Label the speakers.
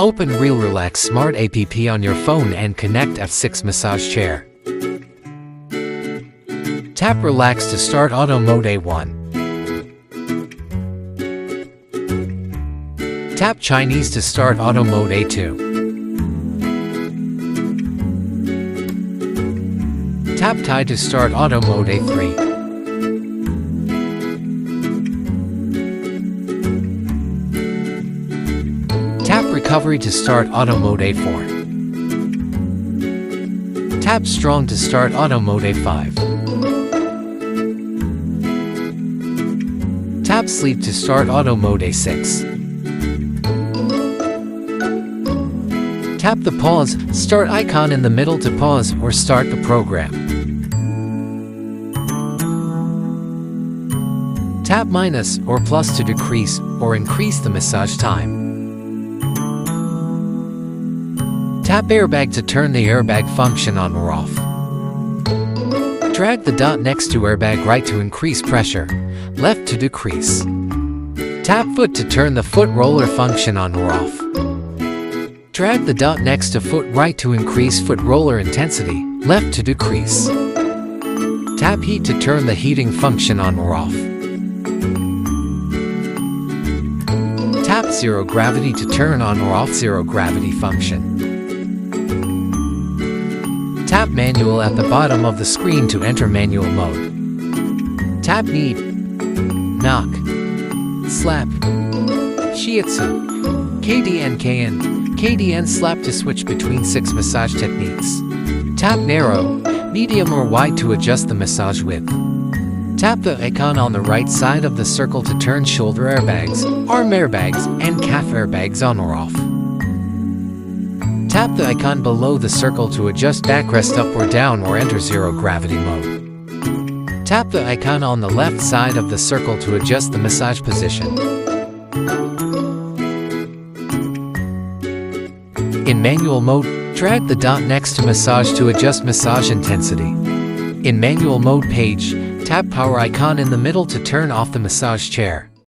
Speaker 1: Open Real Relax Smart app on your phone and connect F6 massage chair. Tap Relax to start auto mode A1. Tap Chinese to start auto mode A2. Tap Thai to start auto mode A3. Tap Recovery to start auto mode A4. Tap Strong to start auto mode A5. Tap Sleep to start auto mode A6. Tap the pause, start icon in the middle to pause or start the program. Tap minus or plus to decrease or increase the massage time. Tap Airbag to turn the airbag function on or off. Drag the dot next to Airbag right to increase pressure, left to decrease. Tap Foot to turn the foot roller function on or off. Drag the dot next to Foot right to increase foot roller intensity, left to decrease. Tap Heat to turn the heating function on or off. Tap Zero Gravity to turn on or off zero gravity function. Tap Manual at the bottom of the screen to enter manual mode. Tap Knee, Knock, Slap, Shiatsu, KDN, KDN Slap to switch between 6 massage techniques. Tap Narrow, Medium or Wide to adjust the massage width. Tap the icon on the right side of the circle to turn shoulder airbags, arm airbags, and calf airbags on or off. Tap the icon below the circle to adjust backrest up or down or enter zero gravity mode. Tap the icon on the left side of the circle to adjust the massage position. In manual mode, drag the dot next to massage to adjust massage intensity. In manual mode page, tap power icon in the middle to turn off the massage chair.